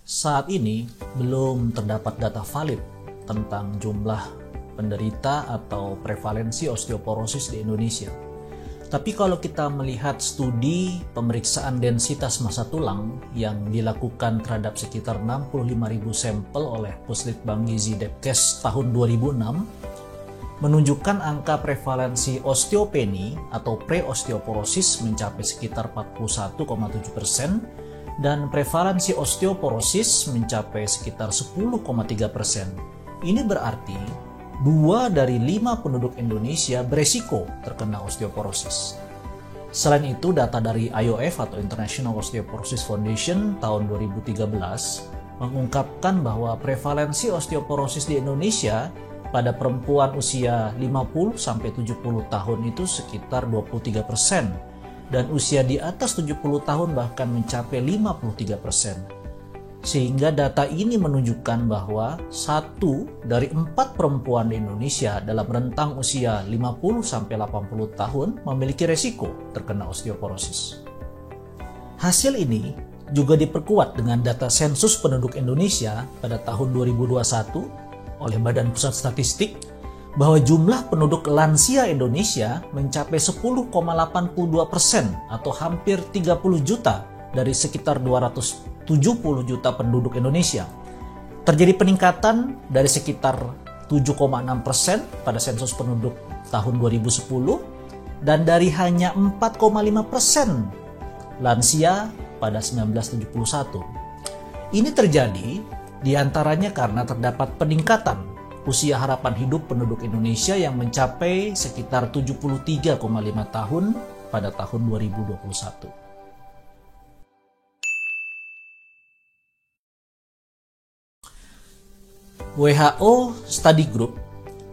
Saat ini belum terdapat data valid tentang jumlah penderita atau prevalensi osteoporosis di Indonesia. Tapi kalau kita melihat studi pemeriksaan densitas massa tulang yang dilakukan terhadap sekitar 65.000 sampel oleh Puslitbang Gizi Depkes tahun 2006, menunjukkan angka prevalensi osteopeni atau pre-osteoporosis mencapai sekitar 41,7%, dan prevalensi osteoporosis mencapai sekitar 10,3%. Ini berarti 2 dari 5 penduduk Indonesia beresiko terkena osteoporosis. Selain itu, data dari IOF atau International Osteoporosis Foundation tahun 2013 mengungkapkan bahwa prevalensi osteoporosis di Indonesia pada perempuan usia 50-70 tahun itu sekitar 23%. Dan usia di atas 70 tahun bahkan mencapai 53%. Sehingga data ini menunjukkan bahwa 1 dari 4 perempuan di Indonesia dalam rentang usia 50-80 tahun memiliki resiko terkena osteoporosis. Hasil ini juga diperkuat dengan data sensus penduduk Indonesia pada tahun 2021 oleh Badan Pusat Statistik, bahwa jumlah penduduk lansia Indonesia mencapai 10,82% atau hampir 30 juta dari sekitar 270 juta penduduk Indonesia. Terjadi peningkatan dari sekitar 7,6% pada sensus penduduk tahun 2010 dan dari hanya 4,5% lansia pada 1971. Ini terjadi diantaranya karena terdapat peningkatan usia harapan hidup penduduk Indonesia yang mencapai sekitar 73,5 tahun pada tahun 2021. WHO Study Group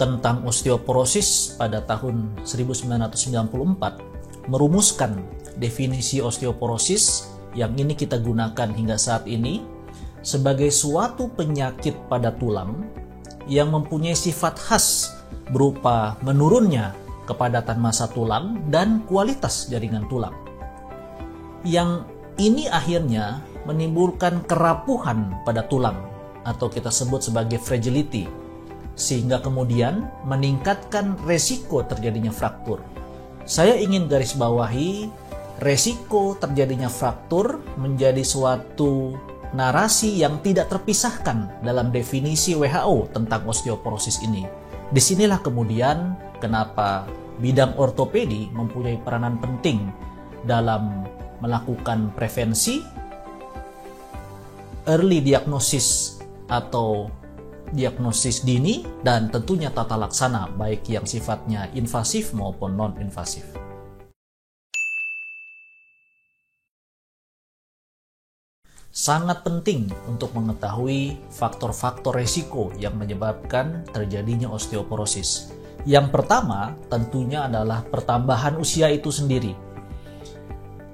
tentang osteoporosis pada tahun 1994 merumuskan definisi osteoporosis yang ini kita gunakan hingga saat ini sebagai suatu penyakit pada tulang yang mempunyai sifat khas berupa menurunnya kepadatan massa tulang dan kualitas jaringan tulang. Yang ini akhirnya menimbulkan kerapuhan pada tulang atau kita sebut sebagai fragility, sehingga kemudian meningkatkan resiko terjadinya fraktur. Saya ingin garis bawahi resiko terjadinya fraktur menjadi suatu narasi yang tidak terpisahkan dalam definisi WHO tentang osteoporosis ini. Disinilah kemudian kenapa bidang ortopedi mempunyai peranan penting dalam melakukan prevensi, early diagnosis atau diagnosis dini, dan tentunya tata laksana baik yang sifatnya invasif maupun non-invasif. Sangat penting untuk mengetahui faktor-faktor resiko yang menyebabkan terjadinya osteoporosis. Yang pertama tentunya adalah pertambahan usia itu sendiri.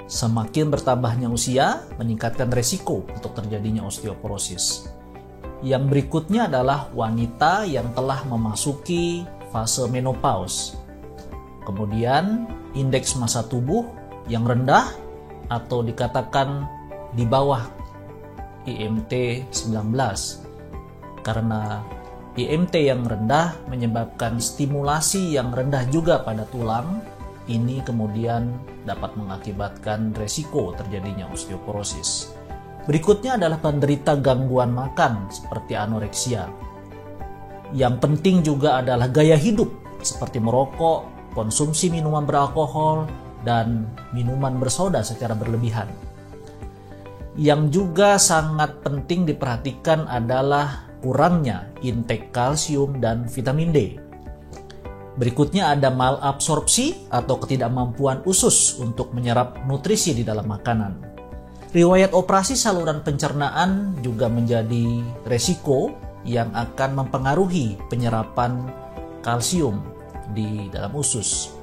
Semakin bertambahnya usia meningkatkan resiko untuk terjadinya osteoporosis. Yang berikutnya adalah wanita yang telah memasuki fase menopause. Kemudian indeks massa tubuh yang rendah atau dikatakan di bawah IMT 19, karena IMT yang rendah menyebabkan stimulasi yang rendah juga pada tulang. Ini kemudian dapat mengakibatkan resiko terjadinya osteoporosis. Berikutnya adalah penderita gangguan makan seperti anoreksia. Yang penting juga adalah gaya hidup seperti merokok, konsumsi minuman beralkohol, dan minuman bersoda secara berlebihan. Yang juga sangat penting diperhatikan adalah kurangnya intake kalsium dan vitamin D. Berikutnya ada malabsorpsi atau ketidakmampuan usus untuk menyerap nutrisi di dalam makanan. Riwayat operasi saluran pencernaan juga menjadi resiko yang akan mempengaruhi penyerapan kalsium di dalam usus.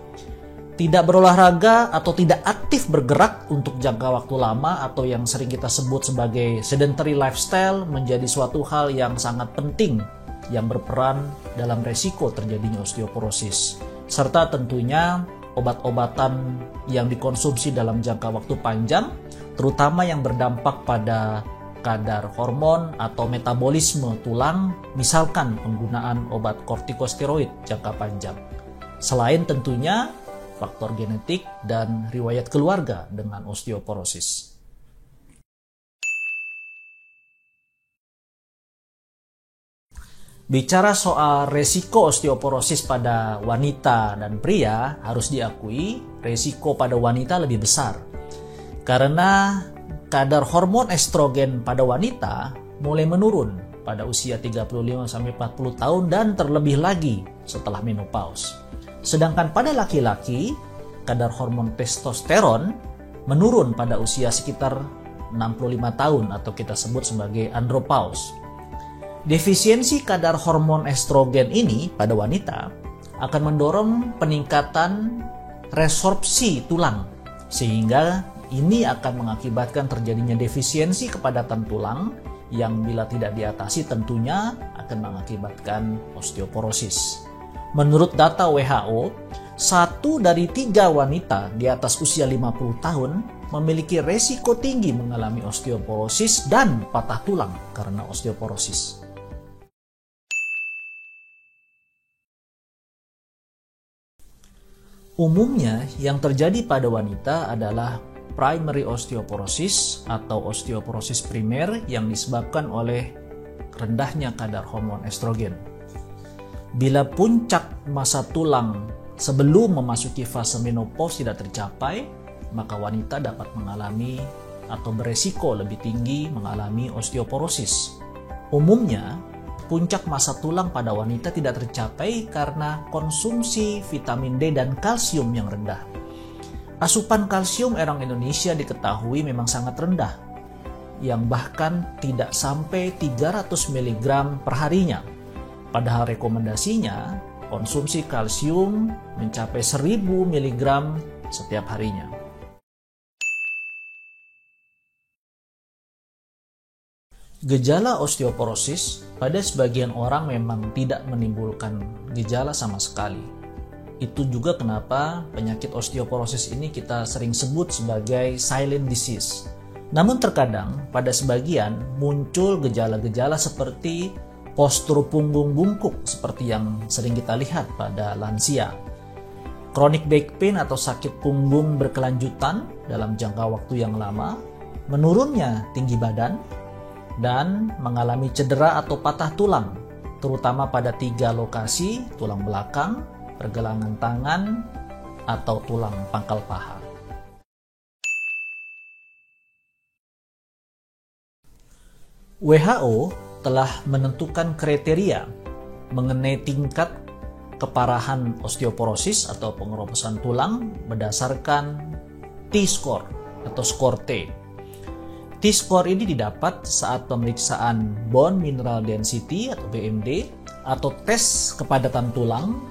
Tidak berolahraga atau tidak aktif bergerak untuk jangka waktu lama atau yang sering kita sebut sebagai sedentary lifestyle menjadi suatu hal yang sangat penting yang berperan dalam resiko terjadinya osteoporosis. Serta tentunya obat-obatan yang dikonsumsi dalam jangka waktu panjang, terutama yang berdampak pada kadar hormon atau metabolisme tulang, misalkan penggunaan obat kortikosteroid jangka panjang. Selain tentunya faktor genetik dan riwayat keluarga dengan osteoporosis. Bicara soal resiko osteoporosis pada wanita dan pria, harus diakui resiko pada wanita lebih besar. Karena kadar hormon estrogen pada wanita mulai menurun pada usia 35-40 tahun dan terlebih lagi setelah menopause. Sedangkan pada laki-laki, kadar hormon testosteron menurun pada usia sekitar 65 tahun atau kita sebut sebagai andropause. Defisiensi kadar hormon estrogen ini pada wanita akan mendorong peningkatan resorpsi tulang, sehingga ini akan mengakibatkan terjadinya defisiensi kepadatan tulang yang bila tidak diatasi tentunya akan mengakibatkan osteoporosis. Menurut data WHO, 1 dari 3 wanita di atas usia 50 tahun memiliki resiko tinggi mengalami osteoporosis dan patah tulang karena osteoporosis. Umumnya yang terjadi pada wanita adalah primary osteoporosis atau osteoporosis primer yang disebabkan oleh rendahnya kadar hormon estrogen. Bila puncak masa tulang sebelum memasuki fase menopause tidak tercapai, maka wanita dapat mengalami atau beresiko lebih tinggi mengalami osteoporosis. Umumnya, puncak masa tulang pada wanita tidak tercapai karena konsumsi vitamin D dan kalsium yang rendah. Asupan kalsium orang Indonesia diketahui memang sangat rendah, yang bahkan tidak sampai 300 mg per harinya. Padahal rekomendasinya konsumsi kalsium mencapai 1000 mg setiap harinya. Gejala osteoporosis pada sebagian orang memang tidak menimbulkan gejala sama sekali. Itu juga kenapa penyakit osteoporosis ini kita sering sebut sebagai silent disease. Namun terkadang pada sebagian muncul gejala-gejala seperti postur punggung bungkuk seperti yang sering kita lihat pada lansia. Chronic back pain atau sakit punggung berkelanjutan dalam jangka waktu yang lama, menurunnya tinggi badan, dan mengalami cedera atau patah tulang, terutama pada 3 lokasi, tulang belakang, pergelangan tangan, atau tulang pangkal paha. WHO telah menentukan kriteria mengenai tingkat keparahan osteoporosis atau pengeroposan tulang berdasarkan T-score atau skor T. T-score ini didapat saat pemeriksaan bone mineral density atau BMD atau tes kepadatan tulang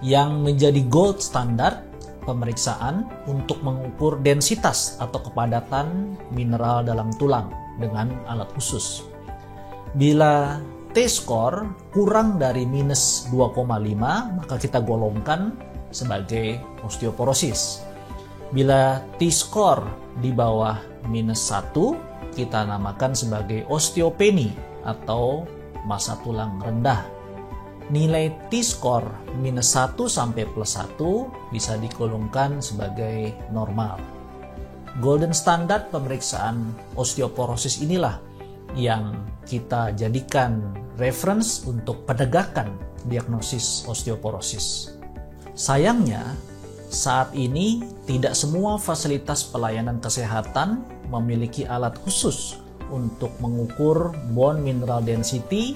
yang menjadi gold standar pemeriksaan untuk mengukur densitas atau kepadatan mineral dalam tulang dengan alat khusus. Bila T-score kurang dari minus 2,5 maka kita golongkan sebagai osteoporosis. Bila T-score di bawah minus 1 kita namakan sebagai osteopenia atau massa tulang rendah. Nilai T-score minus 1 sampai plus 1 bisa digolongkan sebagai normal. Golden standard pemeriksaan osteoporosis inilah yang kita jadikan reference untuk penegakan diagnosis osteoporosis. Sayangnya, saat ini tidak semua fasilitas pelayanan kesehatan memiliki alat khusus untuk mengukur bone mineral density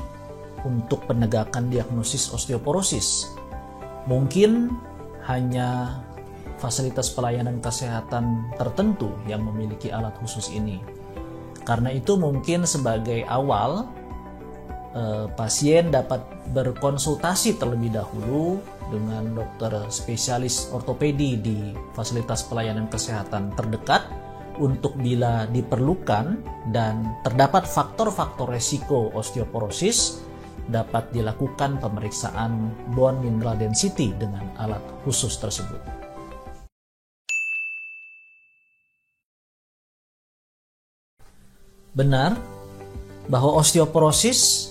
untuk penegakan diagnosis osteoporosis. Mungkin hanya fasilitas pelayanan kesehatan tertentu yang memiliki alat khusus ini. Karena itu mungkin sebagai awal pasien dapat berkonsultasi terlebih dahulu dengan dokter spesialis ortopedi di fasilitas pelayanan kesehatan terdekat untuk bila diperlukan dan terdapat faktor-faktor resiko osteoporosis dapat dilakukan pemeriksaan bone mineral density dengan alat khusus tersebut. Benar, bahwa osteoporosis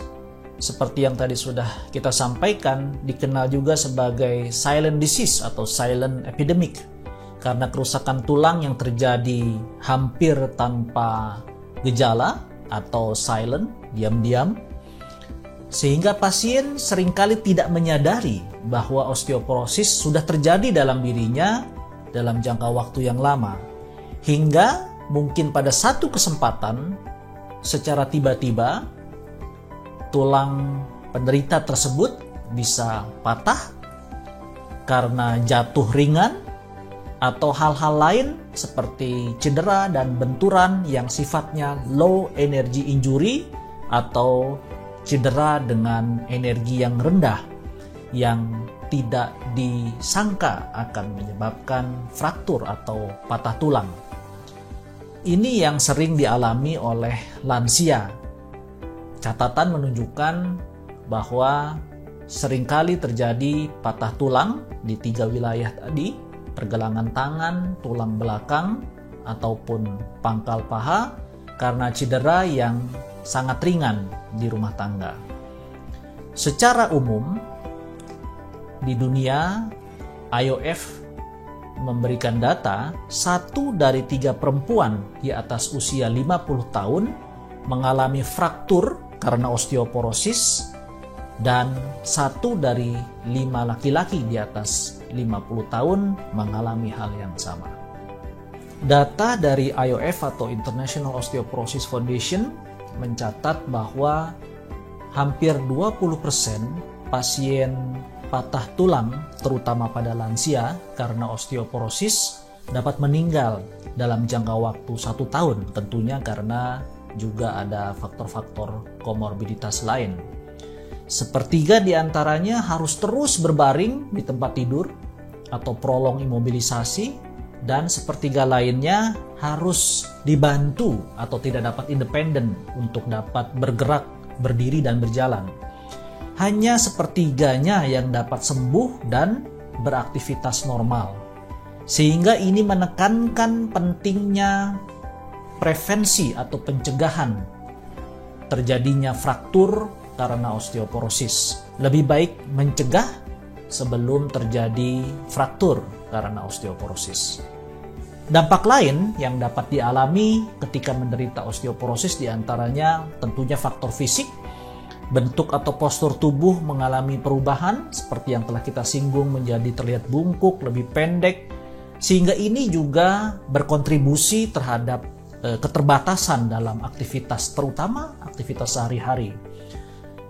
seperti yang tadi sudah kita sampaikan dikenal juga sebagai silent disease atau silent epidemic karena kerusakan tulang yang terjadi hampir tanpa gejala atau silent, diam-diam, sehingga pasien seringkali tidak menyadari bahwa osteoporosis sudah terjadi dalam dirinya dalam jangka waktu yang lama, hingga mungkin pada satu kesempatan secara tiba-tiba tulang penderita tersebut bisa patah karena jatuh ringan atau hal-hal lain seperti cedera dan benturan yang sifatnya low energy injury atau cedera dengan energi yang rendah yang tidak disangka akan menyebabkan fraktur atau patah tulang. Ini yang sering dialami oleh lansia. Catatan menunjukkan bahwa seringkali terjadi patah tulang di 3 wilayah tadi, pergelangan tangan, tulang belakang, ataupun pangkal paha karena cedera yang sangat ringan di rumah tangga. Secara umum, di dunia, IOF memberikan data 1 dari 3 perempuan di atas usia 50 tahun mengalami fraktur karena osteoporosis dan 1 dari 5 laki-laki di atas 50 tahun mengalami hal yang sama. Data dari IOF atau International Osteoporosis Foundation mencatat bahwa hampir 20% pasien patah tulang, terutama pada lansia karena osteoporosis, dapat meninggal dalam jangka waktu 1 tahun, tentunya karena juga ada faktor-faktor komorbiditas lain. Sepertiga di antaranya harus terus berbaring di tempat tidur atau prolong imobilisasi, dan sepertiga lainnya harus dibantu atau tidak dapat independen untuk dapat bergerak, berdiri, dan berjalan. Hanya sepertiganya yang dapat sembuh dan beraktivitas normal. Sehingga ini menekankan pentingnya prevensi atau pencegahan terjadinya fraktur karena osteoporosis. Lebih baik mencegah sebelum terjadi fraktur karena osteoporosis. Dampak lain yang dapat dialami ketika menderita osteoporosis diantaranya tentunya faktor fisik. Bentuk atau postur tubuh mengalami perubahan seperti yang telah kita singgung, menjadi terlihat bungkuk, lebih pendek, sehingga ini juga berkontribusi terhadap keterbatasan dalam aktivitas, terutama aktivitas sehari-hari.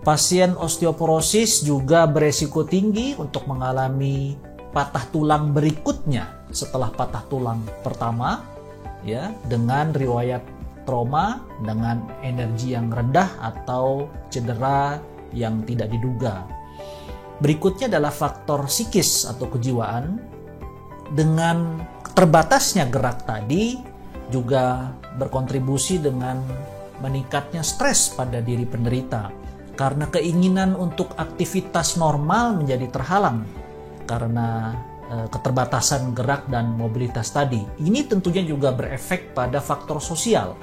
Pasien osteoporosis juga beresiko tinggi untuk mengalami patah tulang berikutnya setelah patah tulang pertama, ya, dengan riwayat trauma dengan energi yang rendah atau cedera yang tidak diduga. Berikutnya adalah faktor psikis atau kejiwaan. Dengan terbatasnya gerak tadi juga berkontribusi dengan meningkatnya stres pada diri penderita karena keinginan untuk aktivitas normal menjadi terhalang karena keterbatasan gerak dan mobilitas tadi. Ini tentunya juga berefek pada faktor sosial,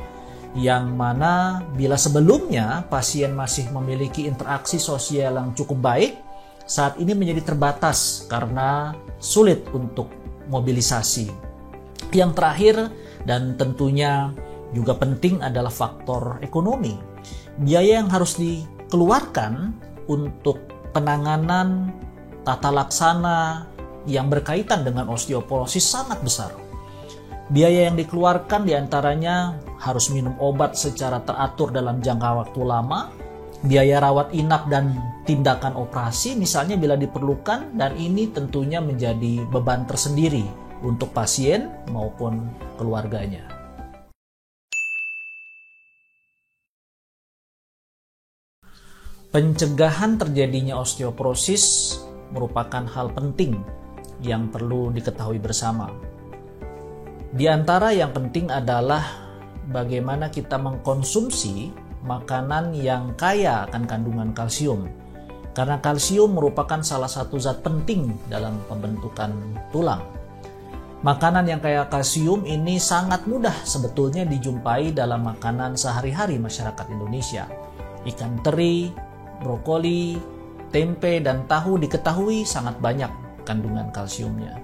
yang mana bila sebelumnya pasien masih memiliki interaksi sosial yang cukup baik, saat ini menjadi terbatas karena sulit untuk mobilisasi. Yang terakhir dan tentunya juga penting adalah faktor ekonomi. Biaya yang harus dikeluarkan untuk penanganan tata laksana yang berkaitan dengan osteoporosis sangat besar. Biaya yang dikeluarkan diantaranya harus minum obat secara teratur dalam jangka waktu lama, biaya rawat inap dan tindakan operasi misalnya bila diperlukan, dan ini tentunya menjadi beban tersendiri untuk pasien maupun keluarganya. Pencegahan terjadinya osteoporosis merupakan hal penting yang perlu diketahui bersama. Di antara yang penting adalah bagaimana kita mengkonsumsi makanan yang kaya akan kandungan kalsium. Karena kalsium merupakan salah satu zat penting dalam pembentukan tulang. Makanan yang kaya kalsium ini sangat mudah sebetulnya dijumpai dalam makanan sehari-hari masyarakat Indonesia. Ikan teri, brokoli, tempe, dan tahu diketahui sangat banyak kandungan kalsiumnya.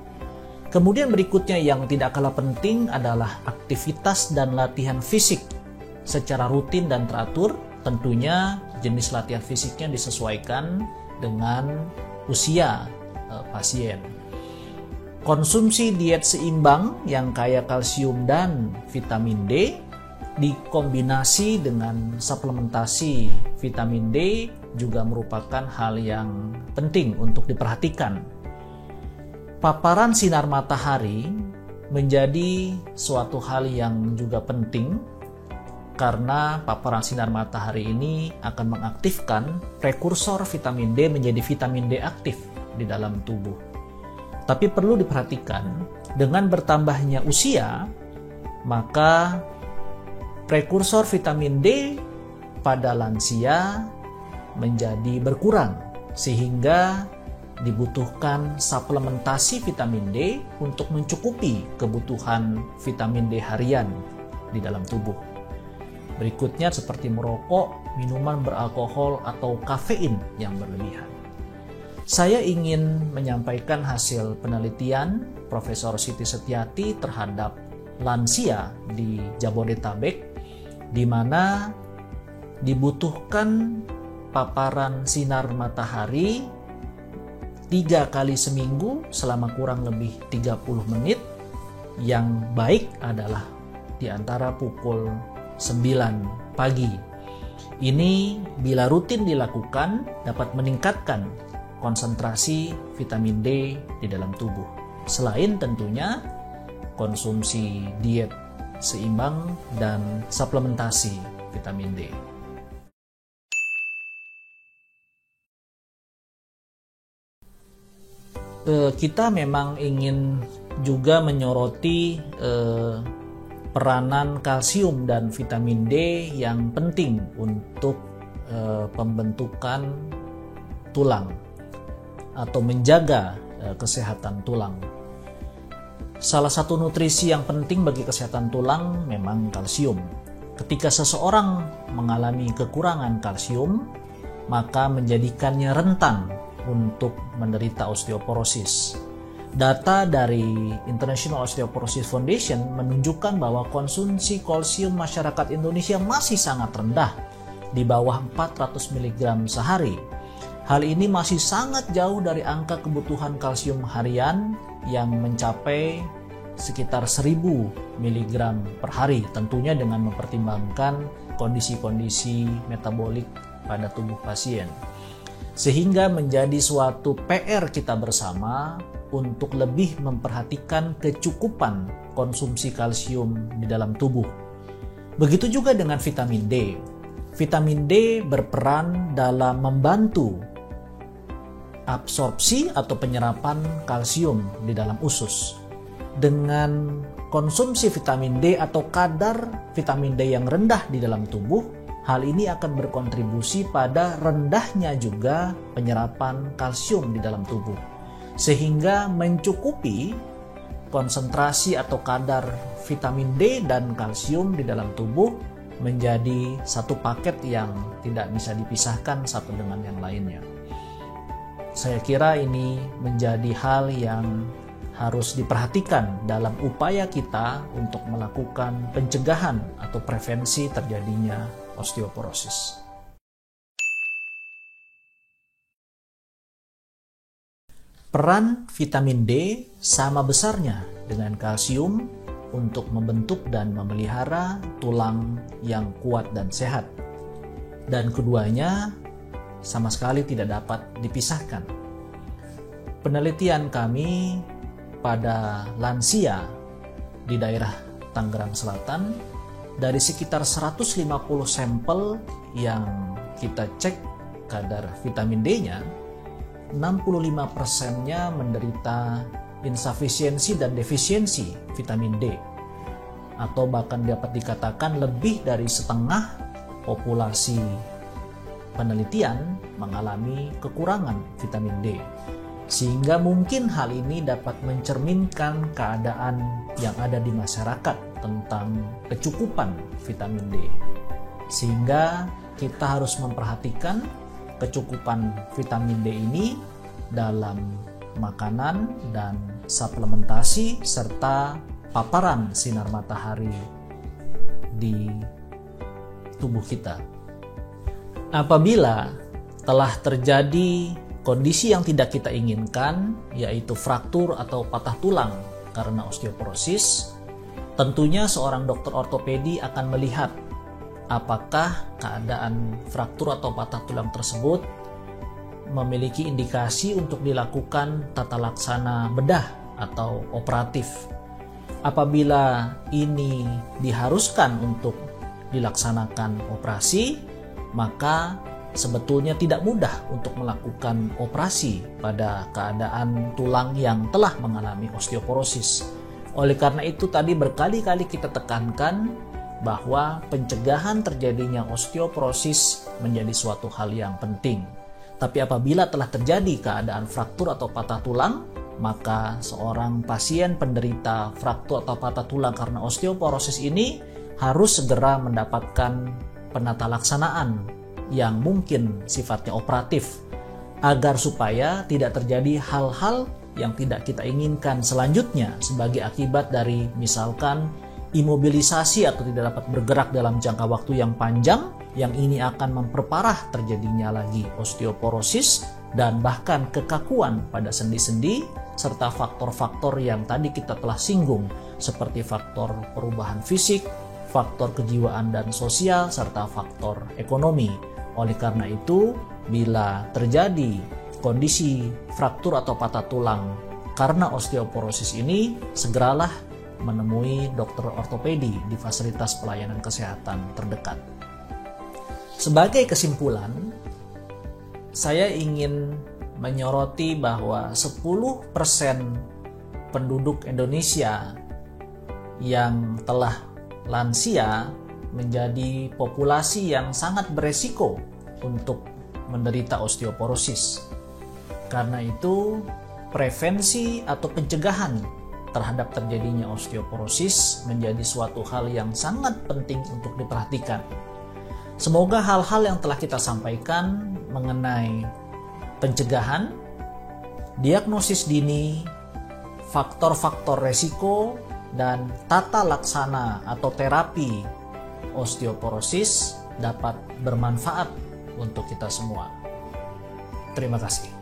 Kemudian berikutnya yang tidak kalah penting adalah aktivitas dan latihan fisik secara rutin dan teratur. Tentunya jenis latihan fisiknya disesuaikan dengan usia pasien. Konsumsi diet seimbang yang kaya kalsium dan vitamin D dikombinasi dengan suplementasi vitamin D juga merupakan hal yang penting untuk diperhatikan. Paparan sinar matahari menjadi suatu hal yang juga penting karena paparan sinar matahari ini akan mengaktifkan prekursor vitamin D menjadi vitamin D aktif di dalam tubuh. Tapi perlu diperhatikan, dengan bertambahnya usia, maka prekursor vitamin D pada lansia menjadi berkurang, sehingga dibutuhkan suplementasi vitamin D untuk mencukupi kebutuhan vitamin D harian di dalam tubuh. Berikutnya seperti merokok, minuman beralkohol, atau kafein yang berlebihan. Saya ingin menyampaikan hasil penelitian Profesor Siti Setiati terhadap lansia di Jabodetabek, di mana dibutuhkan paparan sinar matahari 3 kali seminggu selama kurang lebih 30 menit. Yang baik adalah di antara pukul 9 pagi. Ini bila rutin dilakukan dapat meningkatkan konsentrasi vitamin D di dalam tubuh. Selain tentunya konsumsi diet seimbang dan suplementasi vitamin D. Kita memang ingin juga menyoroti peranan kalsium dan vitamin D yang penting untuk pembentukan tulang atau menjaga kesehatan tulang. Salah satu nutrisi yang penting bagi kesehatan tulang memang kalsium. Ketika seseorang mengalami kekurangan kalsium, maka menjadikannya rentan untuk menderita osteoporosis. Data dari International Osteoporosis Foundation menunjukkan bahwa konsumsi kalsium masyarakat Indonesia masih sangat rendah, di bawah 400 mg sehari. Hal ini masih sangat jauh dari angka kebutuhan kalsium harian yang mencapai sekitar 1000 mg per hari, tentunya dengan mempertimbangkan kondisi-kondisi metabolik pada tubuh pasien. Sehingga menjadi suatu PR kita bersama untuk lebih memperhatikan kecukupan konsumsi kalsium di dalam tubuh. Begitu juga dengan vitamin D. Vitamin D berperan dalam membantu absorpsi atau penyerapan kalsium di dalam usus. Dengan konsumsi vitamin D atau kadar vitamin D yang rendah di dalam tubuh, hal ini akan berkontribusi pada rendahnya juga penyerapan kalsium di dalam tubuh, sehingga mencukupi konsentrasi atau kadar vitamin D dan kalsium di dalam tubuh menjadi satu paket yang tidak bisa dipisahkan satu dengan yang lainnya. Saya kira ini menjadi hal yang harus diperhatikan dalam upaya kita untuk melakukan pencegahan atau prevensi terjadinya osteoporosis. Peran vitamin D sama besarnya dengan kalsium untuk membentuk dan memelihara tulang yang kuat dan sehat. Dan keduanya sama sekali tidak dapat dipisahkan. Penelitian kami pada lansia di daerah Tangerang Selatan, dari sekitar 150 sampel yang kita cek kadar vitamin D-nya, 65%-nya menderita insufisiensi dan defisiensi vitamin D, atau bahkan dapat dikatakan lebih dari setengah populasi penelitian mengalami kekurangan vitamin D. Sehingga mungkin hal ini dapat mencerminkan keadaan yang ada di masyarakat tentang kecukupan vitamin D. Sehingga kita harus memperhatikan kecukupan vitamin D ini dalam makanan dan suplementasi serta paparan sinar matahari di tubuh kita. Apabila telah terjadi kondisi yang tidak kita inginkan, yaitu fraktur atau patah tulang karena osteoporosis, tentunya seorang dokter ortopedi akan melihat apakah keadaan fraktur atau patah tulang tersebut memiliki indikasi untuk dilakukan tata laksana bedah atau operatif. Apabila ini diharuskan untuk dilaksanakan operasi, maka sebetulnya tidak mudah untuk melakukan operasi pada keadaan tulang yang telah mengalami osteoporosis. Oleh karena itu tadi berkali-kali kita tekankan bahwa pencegahan terjadinya osteoporosis menjadi suatu hal yang penting. Tapi apabila telah terjadi keadaan fraktur atau patah tulang, maka seorang pasien penderita fraktur atau patah tulang karena osteoporosis ini harus segera mendapatkan penata laksanaan yang mungkin sifatnya operatif agar supaya tidak terjadi hal-hal yang tidak kita inginkan selanjutnya sebagai akibat dari misalkan imobilisasi atau tidak dapat bergerak dalam jangka waktu yang panjang, yang ini akan memperparah terjadinya lagi osteoporosis dan bahkan kekakuan pada sendi-sendi serta faktor-faktor yang tadi kita telah singgung seperti faktor perubahan fisik, faktor kejiwaan dan sosial serta faktor ekonomi. Oleh karena itu, bila terjadi kondisi fraktur atau patah tulang karena osteoporosis ini, segeralah menemui dokter ortopedi di fasilitas pelayanan kesehatan terdekat. Sebagai kesimpulan, saya ingin menyoroti bahwa 10% penduduk Indonesia yang telah lansia menjadi populasi yang sangat beresiko untuk menderita osteoporosis. Karena itu, prevensi atau pencegahan terhadap terjadinya osteoporosis menjadi suatu hal yang sangat penting untuk diperhatikan. Semoga hal-hal yang telah kita sampaikan mengenai pencegahan, diagnosis dini, faktor-faktor resiko, dan tata laksana atau terapi osteoporosis dapat bermanfaat untuk kita semua. Terima kasih.